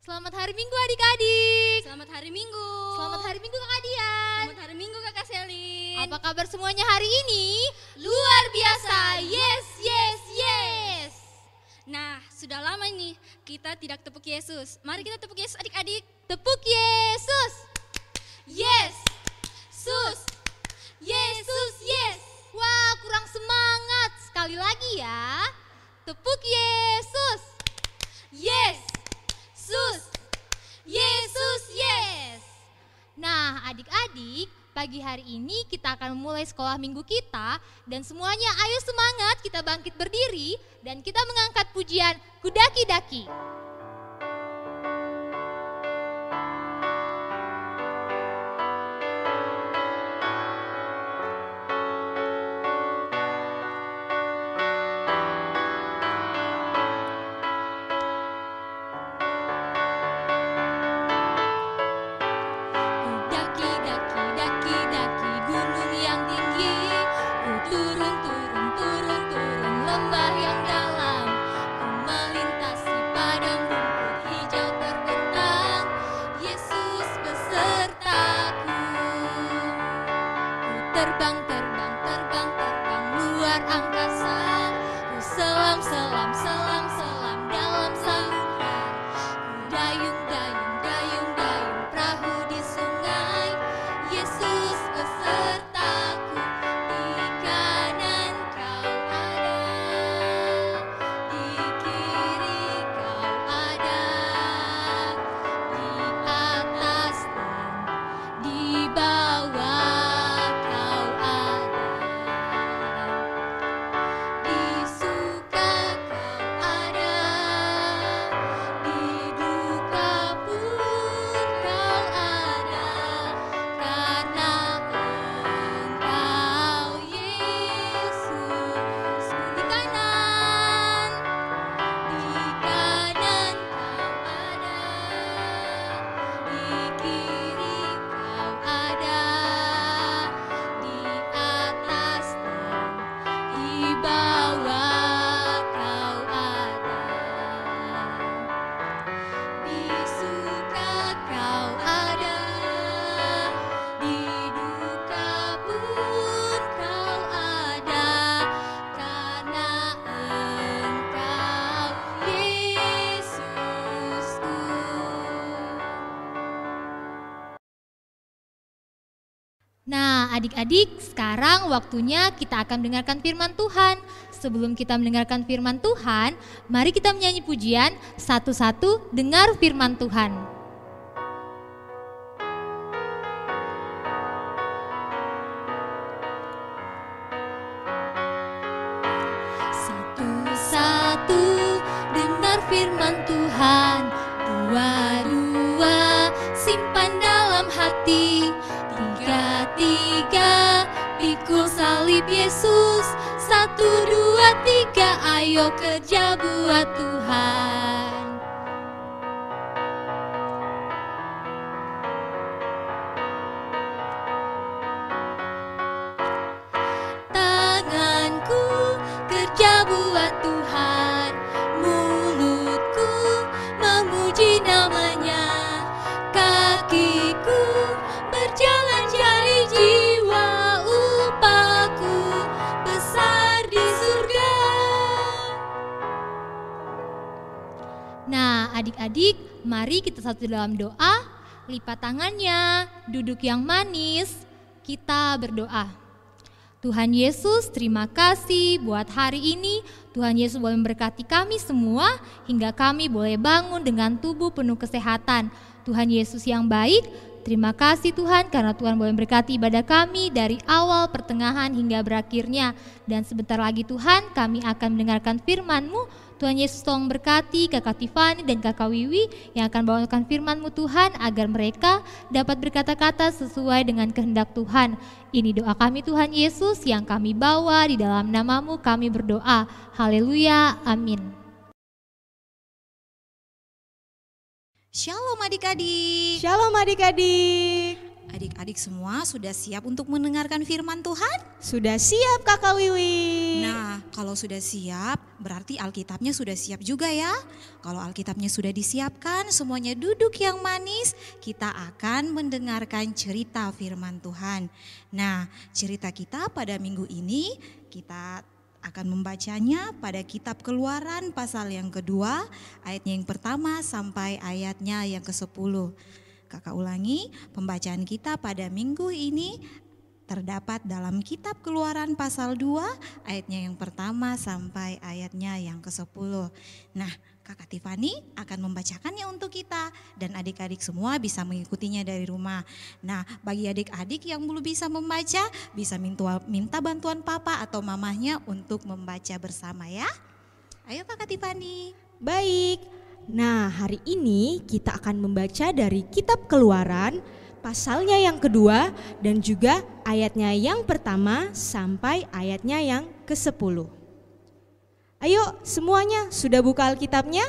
Selamat hari Minggu adik-adik. Selamat hari Minggu. Selamat hari Minggu Kak Dian. Selamat hari Minggu Kakak Selin. Apa kabar semuanya hari ini? Luar biasa. Yes, yes, yes. Nah, sudah lama nih kita tidak tepuk Yesus. Mari kita tepuk Yesus adik-adik. Tepuk Yesus. Yes. Sus. Yesus, yes. Wah, kurang semangat. Sekali lagi ya. Tepuk Yesus. Yes. Sus. Yesus, yes. Nah, adik-adik, pagi hari ini kita akan memulai sekolah minggu kita. Dan semuanya ayo semangat, kita bangkit berdiri. Dan kita mengangkat pujian Kudaki-daki. Nah, adik-adik, sekarang waktunya kita akan mendengarkan firman Tuhan. Sebelum kita mendengarkan firman Tuhan, mari kita menyanyi pujian satu-satu dengar firman Tuhan. Satu-satu dengar firman Tuhan, dua-dua simpan dalam hati. Tiga, pikul salib Yesus. 1, 2, 3, ayo kerja buat Tuhan. Tanganku kerja buat Tuhan, mulutku memuji namanya, kakiku berjalan cari jiwa, upahku besar di surga. Nah, adik-adik, mari kita satu dalam doa. Lipat tangannya, duduk yang manis, kita berdoa. Tuhan Yesus, terima kasih buat hari ini. Tuhan Yesus boleh memberkati kami semua hingga kami boleh bangun dengan tubuh penuh kesehatan. Tuhan Yesus yang baik, terima kasih Tuhan karena Tuhan boleh memberkati ibadah kami dari awal, pertengahan hingga berakhirnya. Dan sebentar lagi Tuhan kami akan mendengarkan firman-Mu. Tuhan Yesus tolong berkati Kakak Tiffany dan Kakak Wiwi yang akan bawakan firman-Mu Tuhan agar mereka dapat berkata-kata sesuai dengan kehendak Tuhan. Ini doa kami Tuhan Yesus yang kami bawa di dalam nama-Mu kami berdoa. Haleluya, amin. Shalom adik-adik. Shalom adik-adik. Adik-adik semua sudah siap untuk mendengarkan firman Tuhan? Sudah siap Kakak Wiwi. Nah, kalau sudah siap, berarti Alkitabnya sudah siap juga ya. Kalau Alkitabnya sudah disiapkan, semuanya duduk yang manis, kita akan mendengarkan cerita firman Tuhan. Nah, cerita kita pada minggu ini, kita akan membacanya pada kitab Keluaran pasal yang kedua, ayatnya yang pertama sampai ayatnya yang ke-10. Kakak ulangi, pembacaan kita pada minggu ini terdapat dalam kitab Keluaran pasal 2 ayatnya yang pertama sampai ayatnya yang ke-10. Nah, Kakak Tiffany akan membacakannya untuk kita dan adik-adik semua bisa mengikutinya dari rumah. Nah, bagi adik-adik yang belum bisa membaca, bisa minta bantuan papa atau mamahnya untuk membaca bersama ya. Ayo Kakak Tiffany. Baik. Nah, hari ini kita akan membaca dari kitab Keluaran pasalnya yang kedua dan juga ayatnya yang pertama sampai ayatnya yang ke-10. Ayo semuanya sudah buka Alkitabnya?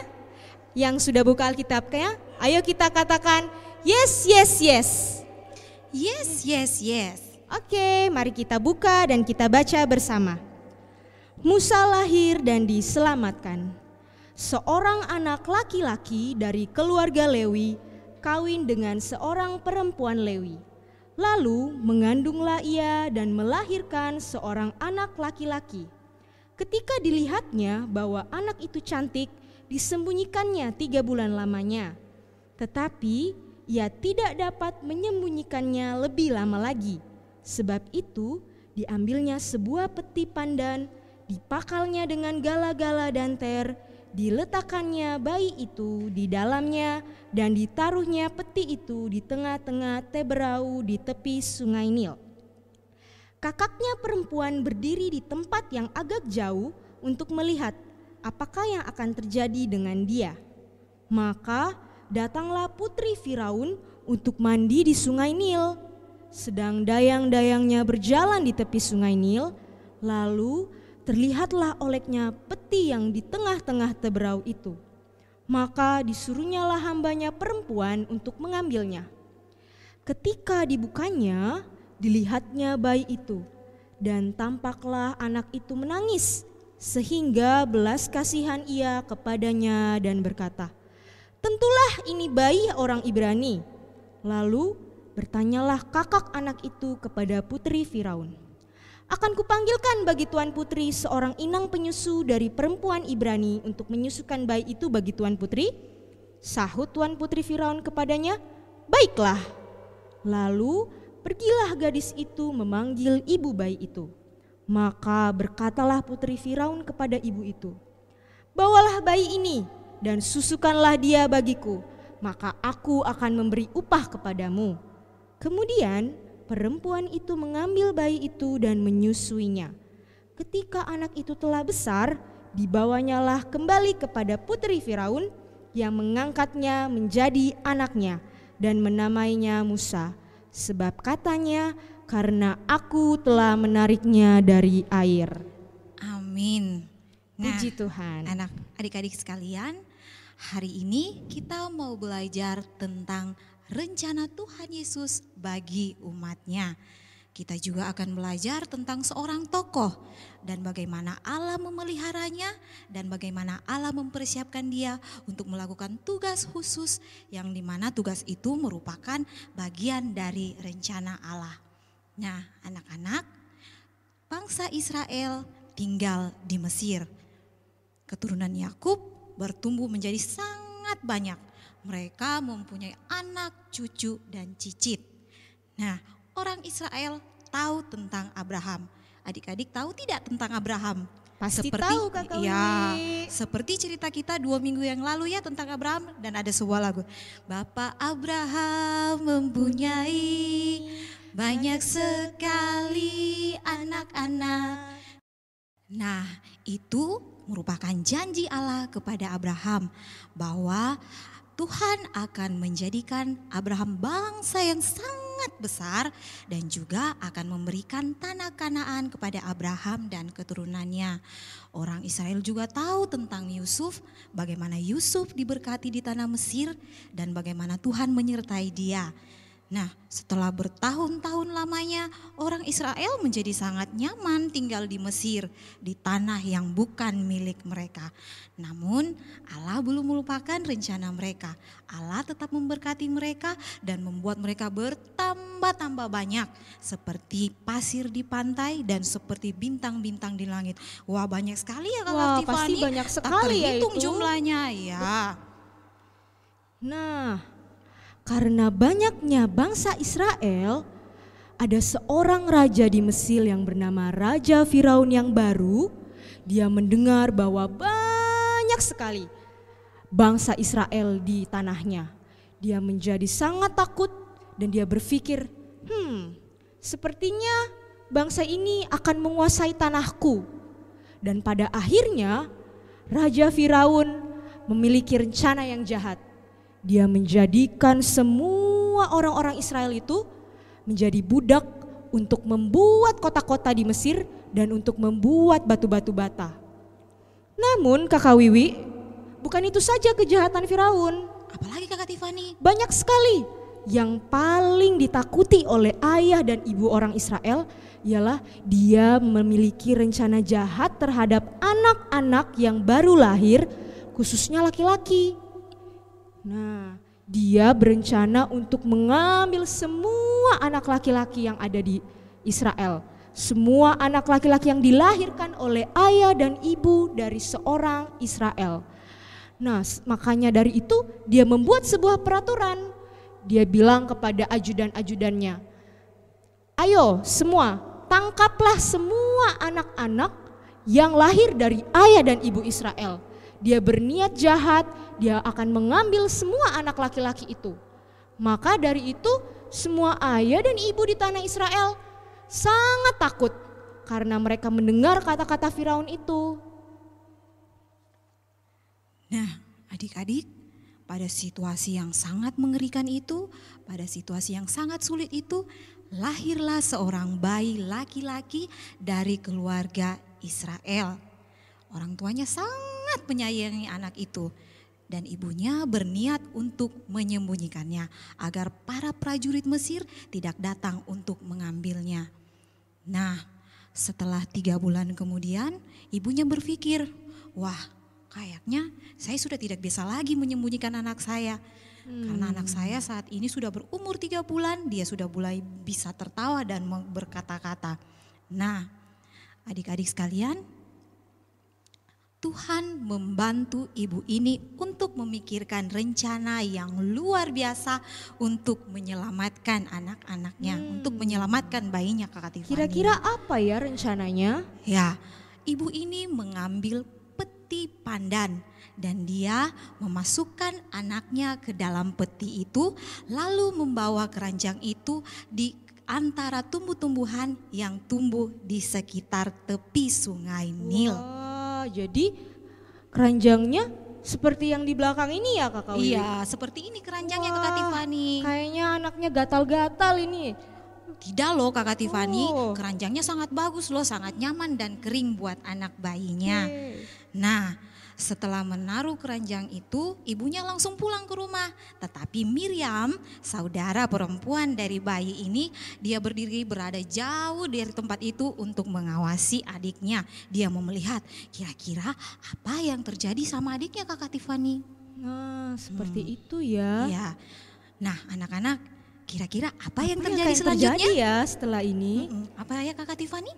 Yang sudah buka Alkitabnya, ayo kita katakan yes, yes, yes. Yes, yes, yes. Oke, mari kita buka dan kita baca bersama. Musa lahir dan diselamatkan. Seorang anak laki-laki dari keluarga Lewi kawin dengan seorang perempuan Lewi. Lalu mengandunglah ia dan melahirkan seorang anak laki-laki. Ketika dilihatnya bahwa anak itu cantik, disembunyikannya 3 bulan lamanya. Tetapi ia tidak dapat menyembunyikannya lebih lama lagi. Sebab itu diambilnya sebuah peti pandan, dipakalnya dengan gala-gala dan ter, diletakkannya bayi itu di dalamnya dan ditaruhnya peti itu di tengah-tengah teberau di tepi sungai Nil. Kakaknya perempuan berdiri di tempat yang agak jauh untuk melihat apakah yang akan terjadi dengan dia. Maka datanglah putri Firaun untuk mandi di sungai Nil. Sedang dayang-dayangnya berjalan di tepi sungai Nil, lalu terlihatlah olehnya peti yang di tengah-tengah teberau itu. Maka disuruhnyalah hambanya perempuan untuk mengambilnya. Ketika dibukanya, dilihatnya bayi itu, dan tampaklah anak itu menangis, sehingga belas kasihan ia kepadanya dan berkata, "Tentulah ini bayi orang Ibrani." Lalu bertanyalah kakak anak itu kepada putri Firaun, "Akan kupanggilkan bagi Tuan Putri seorang inang penyusu dari perempuan Ibrani untuk menyusukan bayi itu bagi Tuan Putri?" Sahut Tuan Putri Firaun kepadanya, "Baiklah." Lalu pergilah gadis itu memanggil ibu bayi itu. Maka berkatalah Putri Firaun kepada ibu itu, "Bawalah bayi ini dan susukanlah dia bagiku, maka aku akan memberi upah kepadamu." Kemudian perempuan itu mengambil bayi itu dan menyusuinya. Ketika anak itu telah besar, dibawanyalah kembali kepada putri Firaun yang mengangkatnya menjadi anaknya dan menamainya Musa. Sebab katanya, "Karena aku telah menariknya dari air." Amin. Nah, Puji Tuhan. adik-adik sekalian, hari ini kita mau belajar tentang rencana Tuhan Yesus bagi umatnya. Kita juga akan belajar tentang seorang tokoh dan bagaimana Allah memeliharanya dan bagaimana Allah mempersiapkan dia untuk melakukan tugas khusus yang dimana tugas itu merupakan bagian dari rencana Allah. Nah, anak-anak, bangsa Israel tinggal di Mesir. Keturunan Yakub bertumbuh menjadi sangat banyak. Mereka mempunyai anak, cucu, dan cicit. Nah, orang Israel tahu tentang Abraham. Adik-adik tahu tidak tentang Abraham? Pasti tahu Kakak ya, Wiwi. seperti cerita kita 2 minggu yang lalu ya tentang Abraham. Dan ada sebuah lagu. Bapak Abraham mempunyai banyak sekali anak-anak. Nah, itu merupakan janji Allah kepada Abraham bahwa Tuhan akan menjadikan Abraham bangsa yang sangat besar dan juga akan memberikan tanah Kanaan kepada Abraham dan keturunannya. Orang Israel juga tahu tentang Yusuf, bagaimana Yusuf diberkati di tanah Mesir dan bagaimana Tuhan menyertai dia. Nah, setelah bertahun-tahun lamanya, orang Israel menjadi sangat nyaman tinggal di Mesir, di tanah yang bukan milik mereka. Namun, Allah belum melupakan rencana mereka. Allah tetap memberkati mereka dan membuat mereka bertambah-tambah banyak, seperti pasir di pantai dan seperti bintang-bintang di langit. Wah, banyak sekali ya Kak Wah, Tiffany. pasti banyak Tak sekali ya terhitung itu. jumlahnya ya. Nah, karena banyaknya bangsa Israel, ada seorang raja di Mesir yang bernama Raja Firaun yang baru. Dia mendengar bahwa banyak sekali bangsa Israel di tanahnya. Dia menjadi sangat takut dan dia berpikir, sepertinya bangsa ini akan menguasai tanahku. Dan pada akhirnya Raja Firaun memiliki rencana yang jahat. Dia menjadikan semua orang-orang Israel itu menjadi budak untuk membuat kota-kota di Mesir dan untuk membuat batu-batu bata. Namun Kakak Wiwi, bukan itu saja kejahatan Firaun. Apalagi Kakak Tiffany? Banyak sekali. Yang paling ditakuti oleh ayah dan ibu orang Israel ialah dia memiliki rencana jahat terhadap anak-anak yang baru lahir, khususnya laki-laki. Nah, dia berencana untuk mengambil semua anak laki-laki yang ada di Israel. Semua anak laki-laki yang dilahirkan oleh ayah dan ibu dari seorang Israel. Nah, makanya dari itu dia membuat sebuah peraturan. Dia bilang kepada ajudan-ajudannya, ayo semua tangkaplah semua anak-anak yang lahir dari ayah dan ibu Israel. Dia berniat jahat, dia akan mengambil semua anak laki-laki itu. Maka dari itu semua ayah dan ibu di tanah Israel sangat takut karena mereka mendengar kata-kata Firaun itu. Nah, adik-adik, pada situasi yang sangat mengerikan itu, pada situasi yang sangat sulit itu, lahirlah seorang bayi laki-laki dari keluarga Israel. Orang tuanya sangat menyayangi anak itu dan ibunya berniat untuk menyembunyikannya agar para prajurit Mesir tidak datang untuk mengambilnya. Nah, setelah 3 bulan kemudian ibunya berpikir, wah kayaknya saya sudah tidak bisa lagi menyembunyikan anak saya. Karena anak saya saat ini sudah berumur 3 bulan, dia sudah mulai bisa tertawa dan berkata-kata. Nah, adik-adik sekalian, Tuhan membantu ibu ini untuk memikirkan rencana yang luar biasa untuk menyelamatkan anak-anaknya, untuk menyelamatkan bayinya Kakak Tiffany. Kira-kira apa ya rencananya? Ya, ibu ini mengambil peti pandan dan dia memasukkan anaknya ke dalam peti itu, lalu membawa keranjang itu di antara tumbuh-tumbuhan yang tumbuh di sekitar tepi sungai Nil. Wah, jadi keranjangnya seperti yang di belakang ini ya Kakak Wiwi? Iya, seperti ini keranjangnya Kakak Wah, Tiffany. Kayaknya anaknya gatal-gatal ini. Tidak loh Kakak Tiffany, Oh. keranjangnya sangat bagus loh, sangat nyaman dan kering buat anak bayinya. Nah, setelah menaruh keranjang itu, ibunya langsung pulang ke rumah. Tetapi Miriam, saudara perempuan dari bayi ini, dia berdiri berada jauh dari tempat itu untuk mengawasi adiknya. Dia mau melihat kira-kira apa yang terjadi sama adiknya Kakak Tiffany. Nah, seperti itu ya. Ya, nah anak-anak, kira-kira apa yang Apa terjadi akan selanjutnya? terjadi ya setelah ini? Apa ya Kakak Tiffany?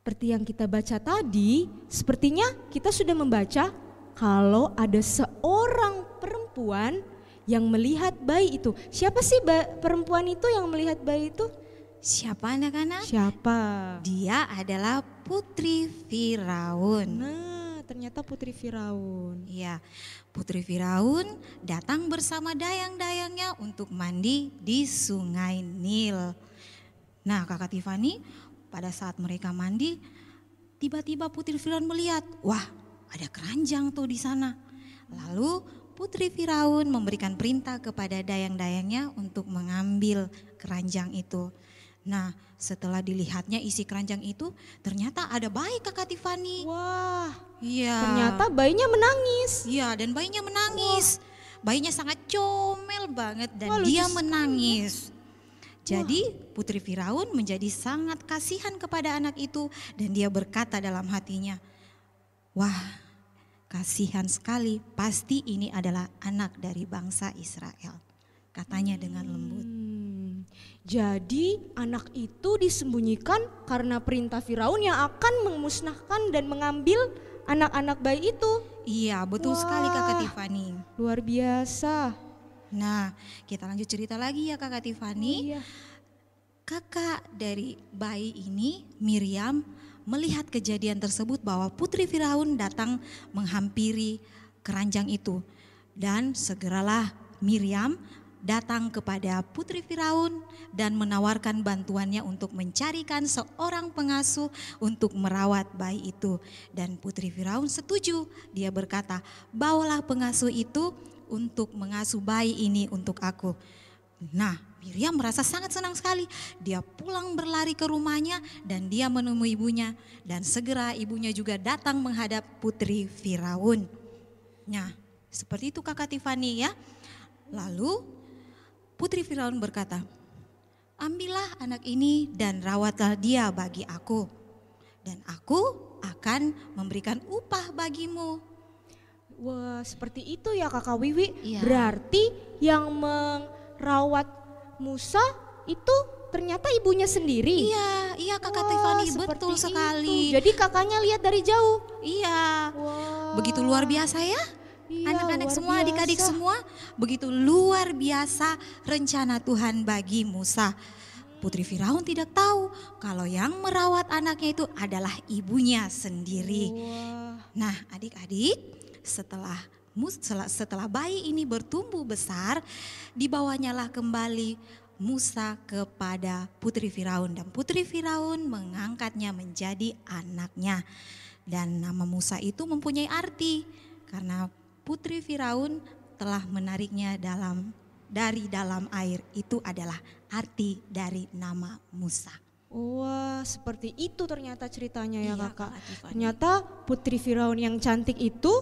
Seperti yang kita baca tadi, sepertinya kita sudah membaca kalau ada seorang perempuan yang melihat bayi itu. Siapa sih perempuan itu yang melihat bayi itu? Siapa anak-anak? Siapa? Dia adalah putri Firaun. Nah, ternyata putri Firaun. Ya, putri Firaun datang bersama dayang-dayangnya untuk mandi di sungai Nil. Nah Kakak Tiffany, pada saat mereka mandi, tiba-tiba putri Firaun melihat, wah ada keranjang tuh di sana. Lalu putri Firaun memberikan perintah kepada dayang-dayangnya untuk mengambil keranjang itu. Nah setelah dilihatnya isi keranjang itu, ternyata ada bayi Kakak Tiffany. Wah, Iya. ternyata bayinya menangis. Iya, dan bayinya menangis. bayinya sangat comel banget dan Wah, lucu dia sekali. menangis. Jadi Putri Firaun menjadi sangat kasihan kepada anak itu dan dia berkata dalam hatinya, wah, kasihan sekali, pasti ini adalah anak dari bangsa Israel. Katanya dengan lembut. Jadi anak itu disembunyikan karena perintah Firaun yang akan memusnahkan dan mengambil anak-anak bayi itu. Iya, betul sekali Kakak Tiffany. Luar biasa. Nah, kita lanjut cerita lagi ya Kakak Tiffany. Iya. Kakak dari bayi ini, Miriam, melihat kejadian tersebut bahwa Putri Firaun datang menghampiri keranjang itu. Dan segeralah Miriam datang kepada Putri Firaun dan menawarkan bantuannya untuk mencarikan seorang pengasuh untuk merawat bayi itu. Dan Putri Firaun setuju, dia berkata, bawalah pengasuh itu untuk mengasuh bayi ini untuk aku. Nah, Miriam merasa sangat senang sekali. Dia pulang berlari ke rumahnya dan dia menemui ibunya. Dan segera ibunya juga datang menghadap Putri Firaun. Nah, seperti itu Kakak Tiffany ya. Lalu Putri Firaun berkata, ambillah anak ini dan rawatlah dia bagi aku. Dan aku akan memberikan upah bagimu. Wah, seperti itu ya Kakak Wiwi. Iya. Berarti yang merawat Musa itu ternyata ibunya sendiri. Iya Kakak Wah, Tiffany, seperti betul itu. sekali. Jadi kakaknya lihat dari jauh. Iya, Wah. begitu luar biasa ya. Iya, Anak-anak luar semua, adik-adik biasa. semua, begitu luar biasa rencana Tuhan bagi Musa. Putri Firaun tidak tahu kalau yang merawat anaknya itu adalah ibunya sendiri. Wah. Nah, adik-adik, setelah bayi ini bertumbuh besar, dibawanyalah kembali Musa kepada Putri Firaun dan Putri Firaun mengangkatnya menjadi anaknya. Dan nama Musa itu mempunyai arti karena Putri Firaun telah menariknya dari dalam air. Itu adalah arti dari nama Musa. Wah, seperti itu ternyata ceritanya ya Iya, Kakak. Kak Tiffany. Ternyata Putri Firaun yang cantik itu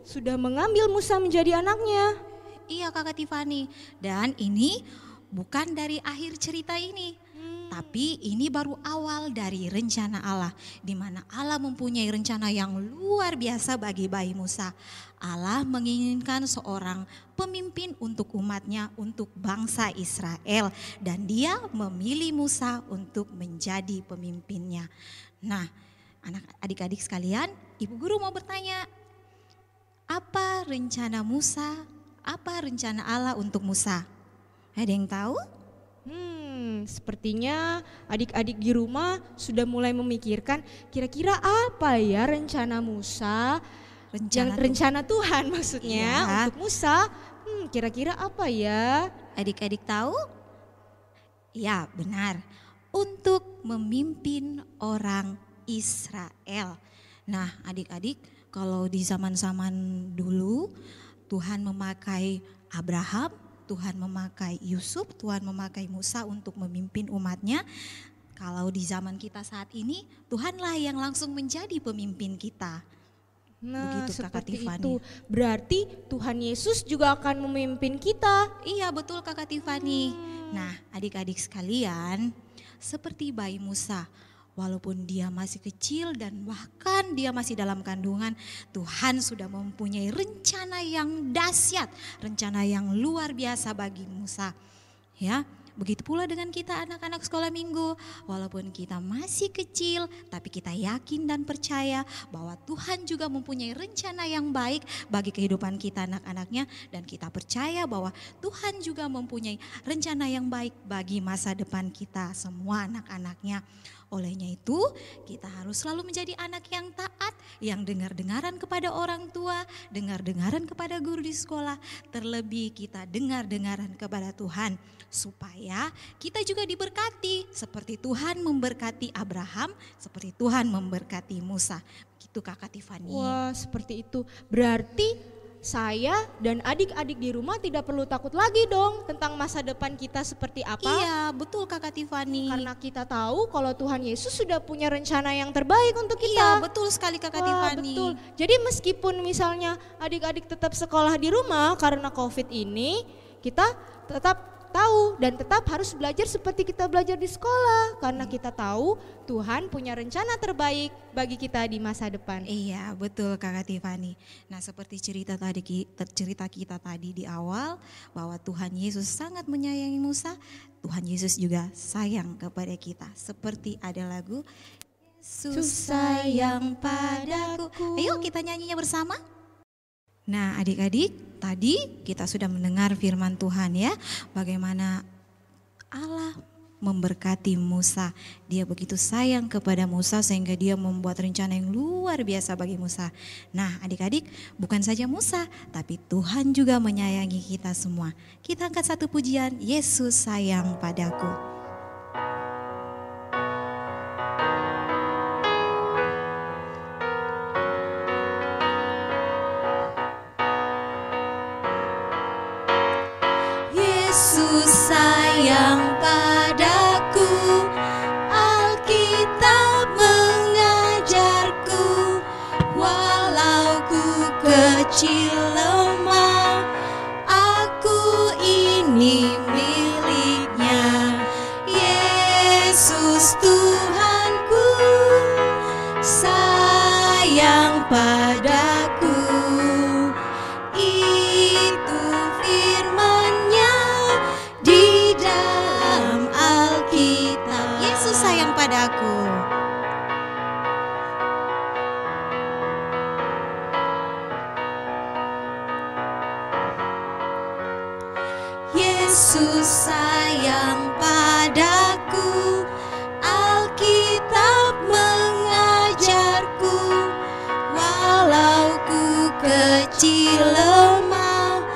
sudah mengambil Musa menjadi anaknya. Iya Kakak Tiffany. Dan ini bukan dari akhir cerita ini. Tapi ini baru awal dari rencana Allah. Di mana Allah mempunyai rencana yang luar biasa bagi bayi Musa. Allah menginginkan seorang pemimpin untuk umatnya, untuk bangsa Israel. Dan dia memilih Musa untuk menjadi pemimpinnya. Nah, adik-adik sekalian, Ibu Guru mau bertanya, apa rencana Musa? Apa rencana Allah untuk Musa? Ada yang tahu? Sepertinya adik-adik di rumah sudah mulai memikirkan kira-kira apa ya rencana Musa, rencana Tuhan maksudnya Iya. untuk Musa. Kira-kira apa ya? Adik-adik tahu? Ya, benar. Untuk memimpin orang Israel. Nah, adik-adik, kalau di zaman-zaman dulu Tuhan memakai Abraham, Tuhan memakai Yusuf, Tuhan memakai Musa untuk memimpin umatnya. Kalau di zaman kita saat ini, Tuhanlah yang langsung menjadi pemimpin kita. Nah, Begitu, Kakak seperti Tiffany. itu. Berarti Tuhan Yesus juga akan memimpin kita. Iya betul Kakak Tiffany. Nah adik-adik sekalian, seperti bayi Musa, walaupun dia masih kecil dan bahkan dia masih dalam kandungan, Tuhan sudah mempunyai rencana yang dahsyat, rencana yang luar biasa bagi Musa. Ya, begitu pula dengan kita anak-anak sekolah minggu, walaupun kita masih kecil, tapi kita yakin dan percaya bahwa Tuhan juga mempunyai rencana yang baik bagi kehidupan kita anak-anaknya, dan kita percaya bahwa Tuhan juga mempunyai rencana yang baik bagi masa depan kita semua anak-anaknya. Olehnya itu, kita harus selalu menjadi anak yang taat, yang dengar-dengaran kepada orang tua, dengar-dengaran kepada guru di sekolah, terlebih kita dengar-dengaran kepada Tuhan, supaya kita juga diberkati seperti Tuhan memberkati Abraham, seperti Tuhan memberkati Musa. Gitu Kakak Tiffany. Wah, seperti itu. Berarti saya dan adik-adik di rumah tidak perlu takut lagi dong tentang masa depan kita seperti apa. Iya, betul Kakak Tiffany. Karena kita tahu kalau Tuhan Yesus sudah punya rencana yang terbaik untuk Iya, kita. betul sekali Kakak Wah, Tiffany. betul. Jadi meskipun misalnya adik-adik tetap sekolah di rumah karena COVID ini, kita tetap tahu dan tetap harus belajar seperti kita belajar di sekolah. Karena kita tahu Tuhan punya rencana terbaik bagi kita di masa depan. Iya, betul Kakak Tiffany. Nah, seperti cerita kita tadi di awal bahwa Tuhan Yesus sangat menyayangi Musa, Tuhan Yesus juga sayang kepada kita. Seperti ada lagu Yesus sayang padaku. Ayo kita nyanyinya bersama. Nah, adik-adik, tadi kita sudah mendengar firman Tuhan ya, bagaimana Allah memberkati Musa. Dia begitu sayang kepada Musa sehingga dia membuat rencana yang luar biasa bagi Musa. Nah, adik-adik, bukan saja Musa, tapi Tuhan juga menyayangi kita semua. Kita angkat satu pujian, Yesus sayang padaku. Yesus sayang padaku, Alkitab mengajarku, walau ku kecil lemah, aku ini miliknya. Yesus Tuhanku sayang padaku. Itu firman-Nya di dalam Alkitab. Yesus sayang padaku. Yesus sayang padaku, Alkitab mengajarku, walau ku kecil lemah,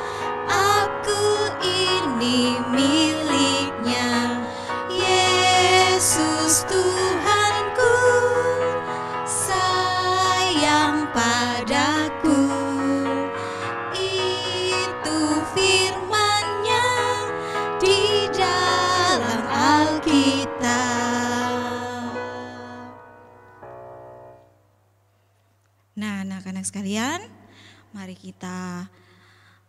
aku ini miliknya. Yesus Tuhanku sayang padaku. Itu firman-Nya di dalam Alkitab. Nah, anak-anak sekalian, mari kita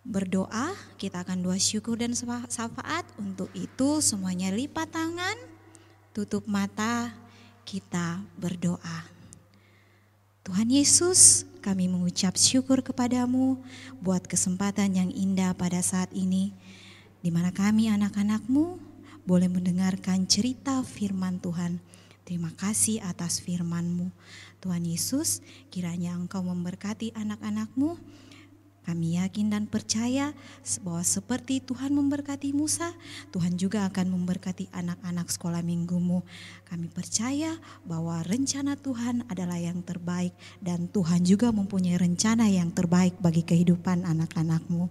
berdoa. Kita akan doa syukur dan syafaat. Untuk itu semuanya lipat tangan, tutup mata, kita berdoa. Tuhan Yesus, kami mengucap syukur kepadamu buat kesempatan yang indah pada saat ini, di mana kami anak-anak-Mu boleh mendengarkan cerita firman Tuhan. Terima kasih atas firman-Mu. Tuhan Yesus, kiranya Engkau memberkati anak-anak-Mu. Kami yakin dan percaya bahwa seperti Tuhan memberkati Musa, Tuhan juga akan memberkati anak-anak sekolah minggu-Mu. Kami percaya bahwa rencana Tuhan adalah yang terbaik dan Tuhan juga mempunyai rencana yang terbaik bagi kehidupan anak-anak-Mu.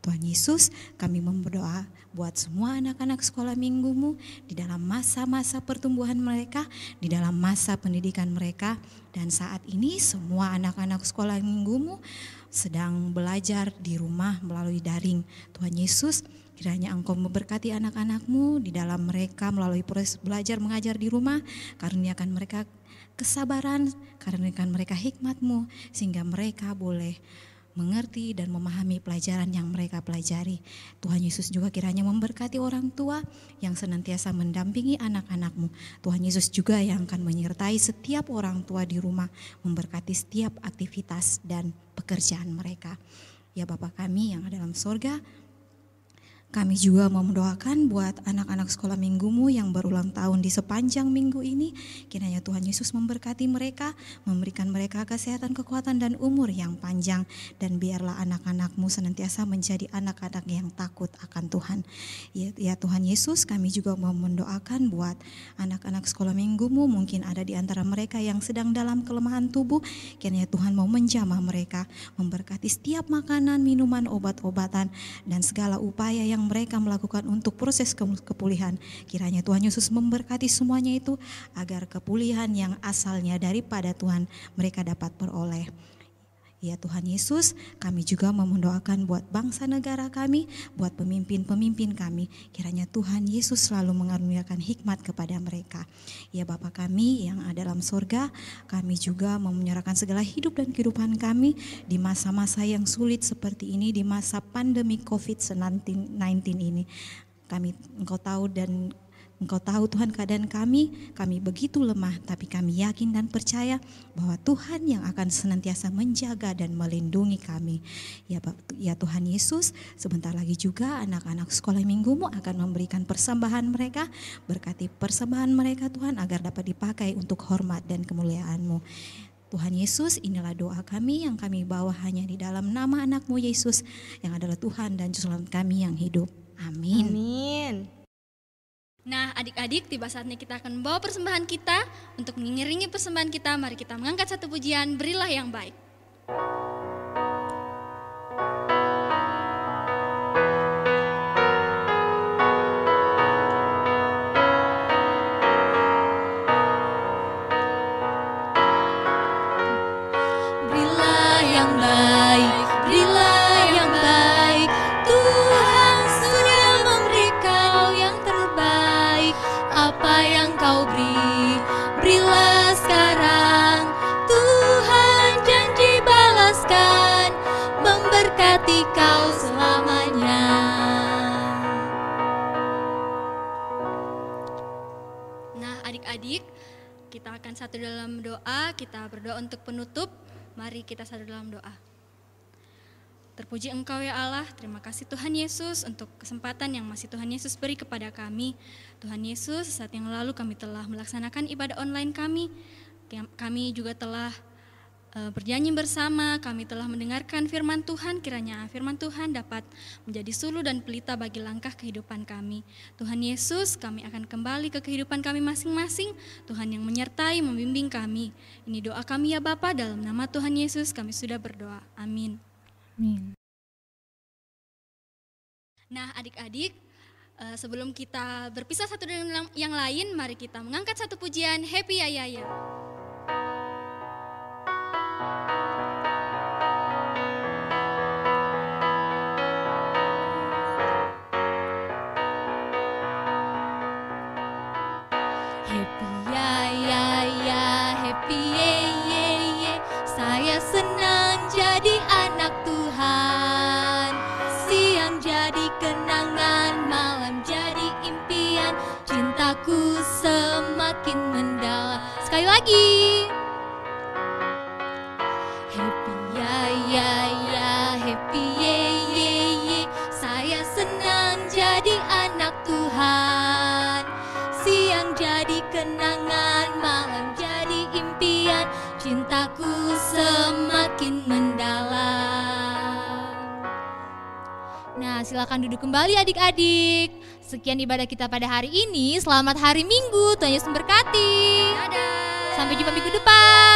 Tuhan Yesus, kami berdoa buat semua anak-anak sekolah minggu-Mu di dalam masa-masa pertumbuhan mereka, di dalam masa pendidikan mereka. Dan saat ini semua anak-anak sekolah minggu-Mu sedang belajar di rumah melalui daring. Tuhan Yesus, kiranya Engkau memberkati anak-anak-Mu di dalam mereka melalui proses belajar mengajar di rumah. Karuniakan mereka kesabaran, karuniakan mereka hikmat-Mu, sehingga mereka boleh mengerti dan memahami pelajaran yang mereka pelajari. Tuhan Yesus juga kiranya memberkati orang tua yang senantiasa mendampingi anak-anak-Mu. Tuhan Yesus juga yang akan menyertai setiap orang tua di rumah, memberkati setiap aktivitas dan pekerjaan mereka. Ya Bapa kami yang ada dalam sorga, kami juga mau mendoakan buat anak-anak sekolah minggu-Mu yang berulang tahun di sepanjang minggu ini. Kiranya Tuhan Yesus memberkati mereka, memberikan mereka kesehatan, kekuatan, dan umur yang panjang. Dan biarlah anak-anak-Mu senantiasa menjadi anak-anak yang takut akan Tuhan. Ya Tuhan Yesus, kami juga mau mendoakan buat anak-anak sekolah minggu-Mu. Mungkin ada di antara mereka yang sedang dalam kelemahan tubuh. Kiranya Tuhan mau menjamah mereka, memberkati setiap makanan, minuman, obat-obatan, dan segala upaya yang mereka melakukan untuk proses kepulihan. Kiranya Tuhan Yesus memberkati semuanya itu agar kepulihan yang asalnya daripada Tuhan mereka dapat peroleh. Ya Tuhan Yesus, kami juga mendoakan buat bangsa negara kami, buat pemimpin-pemimpin kami. Kiranya Tuhan Yesus selalu mengaruniakan hikmat kepada mereka. Ya Bapa kami yang ada dalam surga, kami juga menyerahkan segala hidup dan kehidupan kami di masa-masa yang sulit seperti ini, di masa pandemi COVID-19 ini. Engkau tahu Tuhan keadaan kami begitu lemah, tapi kami yakin dan percaya bahwa Tuhan yang akan senantiasa menjaga dan melindungi kami. Ya Tuhan Yesus, sebentar lagi juga anak-anak sekolah minggumu akan memberikan persembahan mereka. Berkati persembahan mereka Tuhan agar dapat dipakai untuk hormat dan kemuliaan-Mu. Tuhan Yesus, inilah doa kami yang kami bawa hanya di dalam nama anak-Mu Yesus yang adalah Tuhan dan Juru Selamat kami yang hidup. Amin. Amin. Nah, adik-adik, tiba saatnya kita akan membawa persembahan kita. Untuk mengiringi persembahan kita, mari kita mengangkat satu pujian, Berilah yang Baik. Berilah yang baik, berilah yang baik. Tuhan sudah memberi kau yang terbaik. Apa yang kau beri, berilah sekarang. Tuhan janji balaskan, memberkati kau selamanya. Nah, adik-adik, kita akan satu dalam doa. Kita berdoa untuk penutup. Mari kita satu dalam doa. Terpuji Engkau ya Allah, terima kasih Tuhan Yesus untuk kesempatan yang masih Tuhan Yesus beri kepada kami. Tuhan Yesus, saat yang lalu kami telah melaksanakan ibadah online kami. Kami juga telah berjanji bersama, kami telah mendengarkan firman Tuhan. Kiranya firman Tuhan dapat menjadi suluh dan pelita bagi langkah kehidupan kami. Tuhan Yesus, kami akan kembali ke kehidupan kami masing-masing. Tuhan yang menyertai, membimbing kami. Ini doa kami ya Bapa, dalam nama Tuhan Yesus kami sudah berdoa. Amin. Amin. Nah, adik-adik, sebelum kita berpisah satu dengan yang lain, mari kita mengangkat satu pujian Happy Ya Ya Ya. Happy ya ya ya, happy ye ye ye. Saya senang jadi anak Tuhan. Siang jadi kenangan, malam jadi impian. Cintaku semakin mendalam. Sekali lagi. Happy ya ya ya, happy ye ye ye. Saya senang jadi anak Tuhan. Siang jadi kenangan, malam jadi impian. Cintaku semakin mendalam. Nah, silakan duduk kembali adik-adik. Sekian ibadah kita pada hari ini. Selamat hari Minggu, Tuhan Yesus memberkati. Dadah. Sampai jumpa minggu depan.